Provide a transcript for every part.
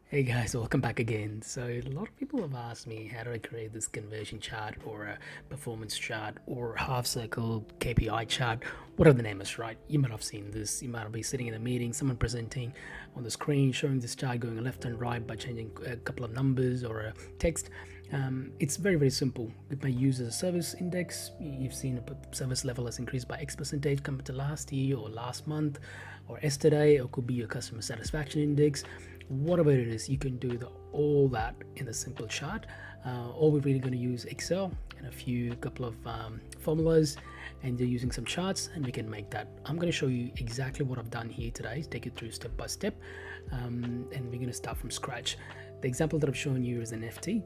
Hey guys, welcome back again. So a lot of people have asked me how do I create this conversion chart or a performance chart or half circle KPI chart, whatever the name is, right? You might have seen this. You might be sitting in a meeting, someone presenting on the screen, showing this chart going left and right by changing a couple of numbers or a text. It's very, very simple. It may use as a service index. You've seen a service level has increased by X percentage compared to last year or last month or yesterday, or could be your customer satisfaction index. Whatever it is, you can do all that in a simple chart. All we're really going to use Excel and a couple of formulas, and you're using some charts, and we can make that. I'm going to show you exactly what I've done here today, take you through step by step, and we're going to start from scratch. The example that I've shown you is an NFT.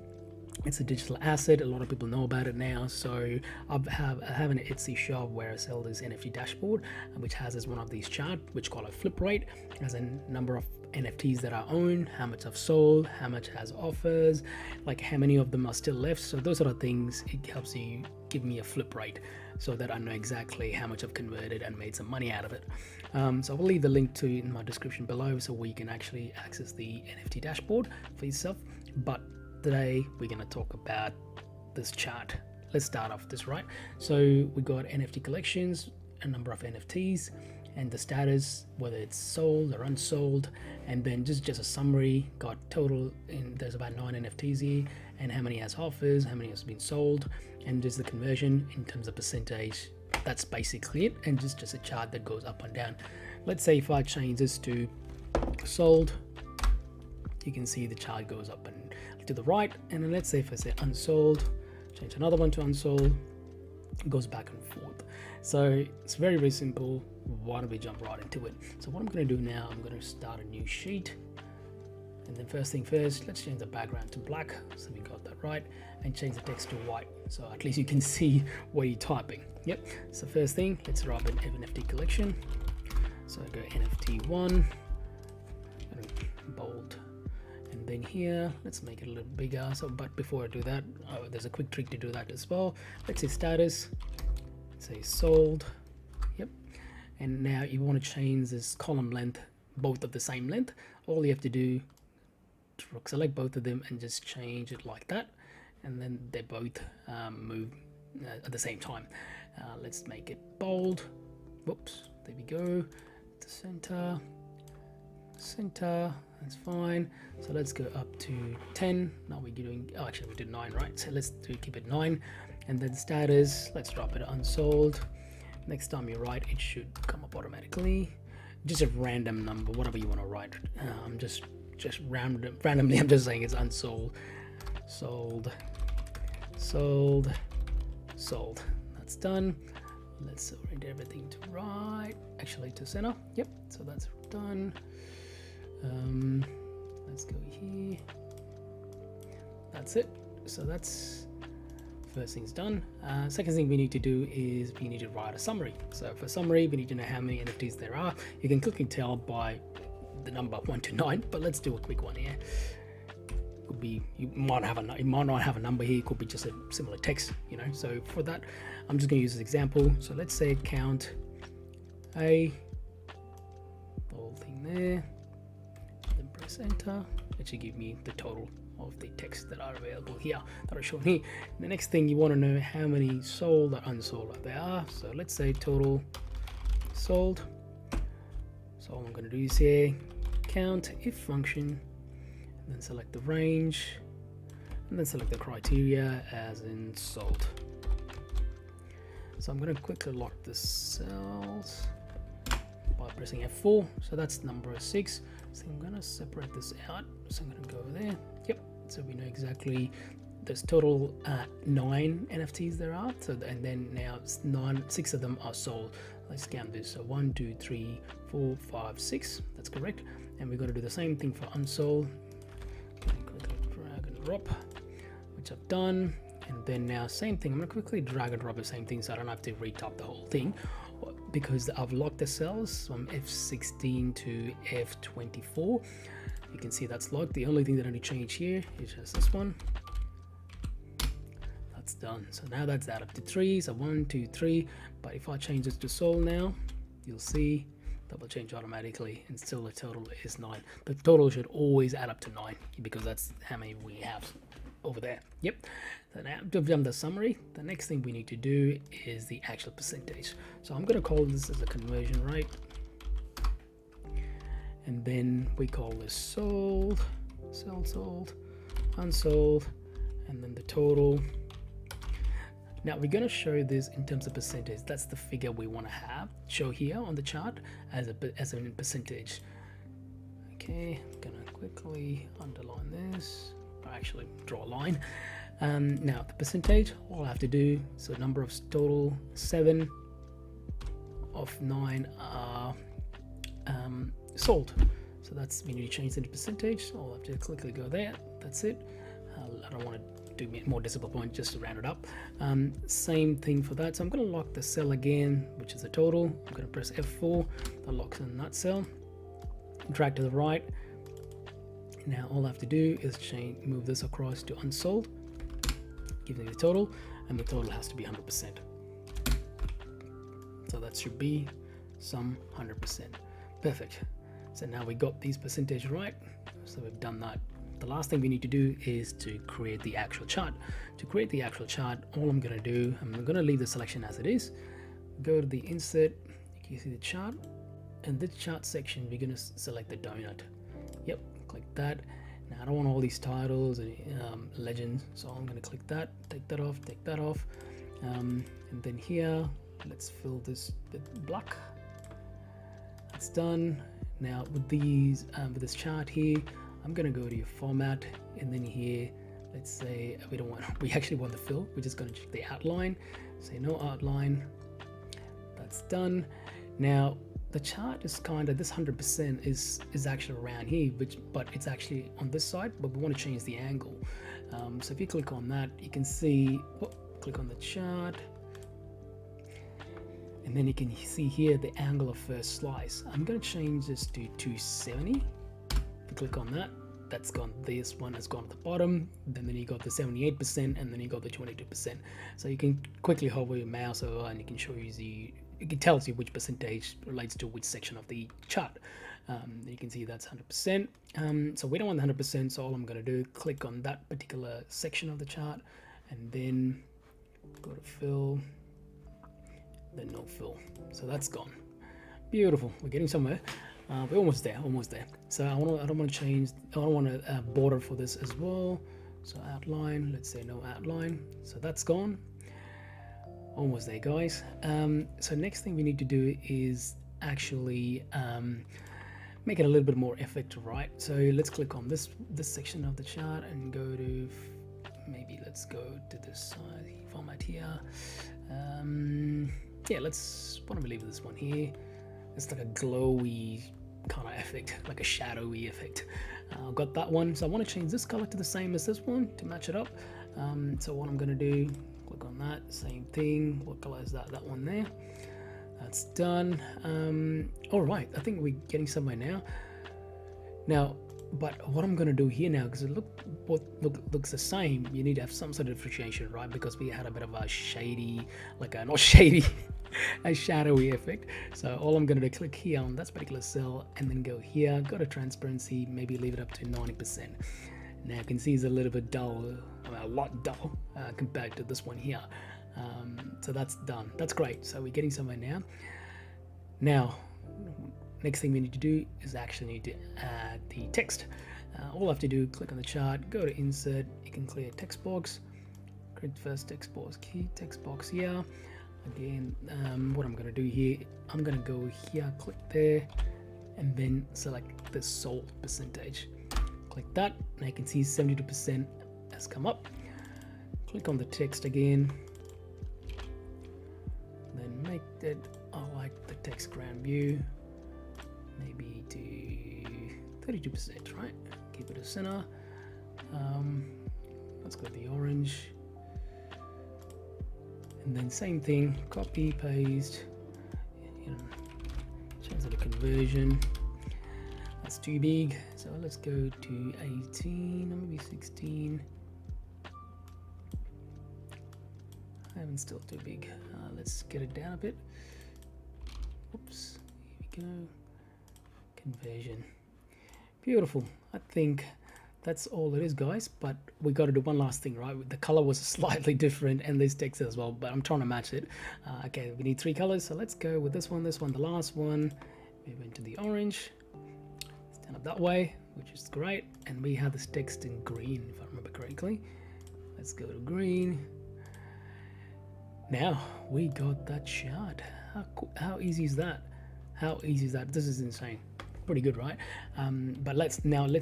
It's a digital asset. A lot of people know about it now. So I have an Etsy shop where I sell this NFT Dashboard, which has as one of these charts, which call it flip rate, as a number of NFTs that I own, how much I've sold, how much has offers, like how many of them are still left. So those sort of things, it helps you give me a flip rate so that I know exactly how much I've converted and made some money out of it. So I will leave the link to in my description below so where you can actually access the NFT Dashboard for yourself. But today we're going to talk about this chart. Let's start off this, right? So we got NFT collections, a number of NFTs, and the status, whether it's sold or unsold, and then just a summary. Got total, and there's about 9 NFTs here, and how many has offers, how many has been sold, and just the conversion in terms of percentage. That's basically it, and just a chart that goes up and down. Let's say if I change this to sold, you can see the chart goes up and to the right. And then let's say if I say unsold, change another one to unsold, it goes back and forth. So it's very, very simple. Why don't we jump right into it? So what I'm going to do now, I'm going to start a new sheet, and then first thing first, let's change the background to black, so we got that right, and change the text to white, so at least you can see what you're typing. Yep. So first thing, let's write an NFT collection. So I go NFT1, bold, and then here let's make it a little bigger. So but before I do that, there's a quick trick to do that as well. Let's say status, say sold. Yep. And now you want to change this column length both of the same length. All you have to do is select both of them and just change it like that, and then they both move at the same time. Let's make it bold. Whoops, there we go. The center, that's fine. So let's go up to 10. Now we're doing, oh, actually we did 9, right? So let's keep it 9. And then status, let's drop it unsold. Next time you write, it should come up automatically. Just a random number, whatever you want to write. I'm just randomly, I'm just saying it's unsold, sold. That's done. Let's orient everything to right, actually to center. Yep, so that's done. Let's go here. That's it. So that's first thing's done. Second thing we need to do is we need to write a summary. So for summary, we need to know how many NFTs there are. You can quickly tell by the number 1 to 9, but let's do a quick one here. Could be you might not have a number here. It could be just a similar text, you know. So for that, I'm just going to use this example. So let's say count a, the whole thing there, then press enter. It should give me the total of the text that are available here, that are shown here. The next thing, you want to know how many sold or unsold there are. So let's say total sold. So all I'm going to do is here count if function, and then select the range, and then select the criteria as in sold. So I'm going to quickly lock the cells by pressing F4. So that's number 6. So I'm going to separate this out. So I'm going to go over there. Yep. So we know exactly there's total 9 NFTs there are. So and then now 6 of them are sold. Let's count this. So 1, 2, 3, 4, 5, 6. That's correct. And we're going to do the same thing for unsold. Quickly drag and drop, which I've done. And then now same thing. I'm going to quickly drag and drop the same thing so I don't have to retype the whole thing, because I've locked the cells from F16 to F24. You can see that's locked. The only thing that I need to change here is just this one. That's done. So now that's add up to 3. So 1, 2, 3. But if I change this to sold now, you'll see that will change automatically, and still the total is 9. The total should always add up to 9 because that's how many we have over there. Yep. So now we've done the summary. The next thing we need to do is the actual percentage. So I'm going to call this as a conversion rate, and then we call this sold, sold, unsold, and then the total. Now we're going to show this in terms of percentage. That's the figure we want to show here on the chart as a percentage. Okay, I'm going to quickly underline this, or actually draw a line. Now the percentage, all I have to do, so number of total 7 of 9 are sold. So that's, we need to change the percentage. I'll have to quickly go there. That's it. I don't want to do more decimal point, just to round it up. Same thing for that. So I'm going to lock the cell again, which is the total. I'm going to press F4. That locks in that cell. Drag to the right. Now all I have to do is move this across to unsold, give me the total, and the total has to be 100%. So that should be some 100%. Perfect. So now we got these percentage right. So we've done that. The last thing we need to do is to create the actual chart. To create the actual chart, all I'm going to do, I'm going to leave the selection as it is. Go to the insert, you can see the chart, and this chart section, we're going to select the donut. Yep, click that. Now I don't want all these titles and legends, so I'm going to click that, take that off, and then here, let's fill this with black. That's done. Now with these, with this chart here, I'm going to go to your format, and then here, let's say we actually want the fill. We're just going to check the outline, say no outline. That's done. Now the chart is kind of, this 100% is actually around here, but it's actually on this side, but we want to change the angle. So if you click on that, you can see, click on the chart, and then you can see here the angle of first slice. I'm going to change this to 270. If you click on that, that's gone. This one has gone to the bottom. Then you got the 78%, and then you got the 22%. So you can quickly hover your mouse over, and you can show you it tells you which percentage relates to which section of the chart. You can see that's 100%. So we don't want 100%. So all I'm going to do, click on that particular section of the chart, and then go to fill. Then no fill. So that's gone. Beautiful. We're getting somewhere. We're almost there. So I don't want to change. I don't want a border for this as well. So outline. Let's say no outline. So that's gone. Almost there, guys. So next thing we need to do is actually make it a little bit more effective, right? So let's click on this section of the chart and go to, maybe let's go to this format here. Yeah, why don't we leave this one here? It's like a glowy kind of effect, like a shadowy effect. I've got that one, so I want to change this color to the same as this one to match it up. So what I'm going to do, click on that, same thing. What color is that? That one there. That's done. All right, I think we're getting somewhere now. But what I'm going to do here now, because it looks the same, you need to have some sort of differentiation, right? Because we had a bit of a shady, not shady, a shadowy effect. So all I'm going to do, click here on that particular cell, and then go here, go to transparency, maybe leave it up to 90%. Now you can see it's a little bit dull, a lot dull compared to this one here. So that's done. That's great. So we're getting somewhere now. Now, next thing we need to do is actually need to add the text. All I have to do, click on the chart, go to insert, you can clear text box, create first text box, key text box here. Again, what I'm going to do here, I'm going to go here, click there, and then select the sold percentage. Click that, and I can see 72% has come up. Click on the text again, then make that, I like the text ground view, maybe to 32%, right? Keep it a center. Let's go to the orange. And then same thing, copy, paste, change the conversion. That's too big, so let's go to 18 or maybe 16. And still too big. Let's get it down a bit. Oops, here we go. conversion. Beautiful. I think that's all it is, guys, but we got to do one last thing, right? The color was slightly different and this text as well, but I'm trying to match it. Okay, we need 3 colors, so let's go with this one, the last one. Move into the orange, stand up that way, which is great, and we have this text in green, if I remember correctly. Let's go to green. Now we got that chart. How easy is that? How easy is that? This is insane. Pretty good, right? But let's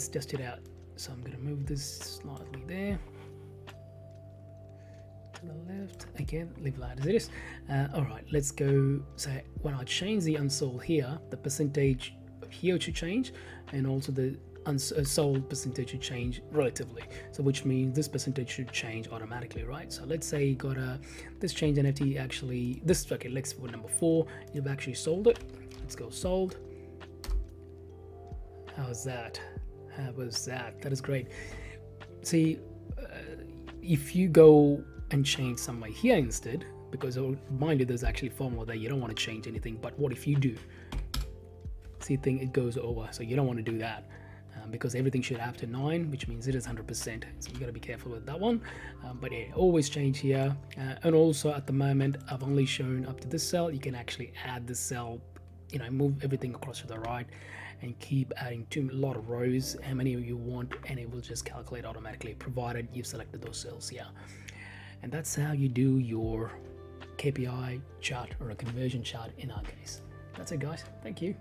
test it out. So I'm gonna move this slightly there to the left. Again, leave it as it is. All right, let's go. So when I change the unsold here, the percentage here should change, and also the sold percentage should change relatively. So which means this percentage should change automatically, right? So let's say you got this change NFT actually this. Okay, let's for number 4. You've actually sold it. Let's go sold. How's that? How was that? That is great. See, if you go and change somewhere here instead, because mind you, there's actually formula there, you don't want to change anything, but what if you do? See, it goes over, so you don't want to do that, because everything should have to 9, which means it is 100%, so you got to be careful with that one. But yeah, always change here. And also at the moment, I've only shown up to this cell. You can actually add this cell, move everything across to the right and keep adding to a lot of rows, how many you want, and it will just calculate automatically, provided you've selected those cells here. And that's how you do your KPI chart or a conversion chart in our case. That's it, guys. Thank you.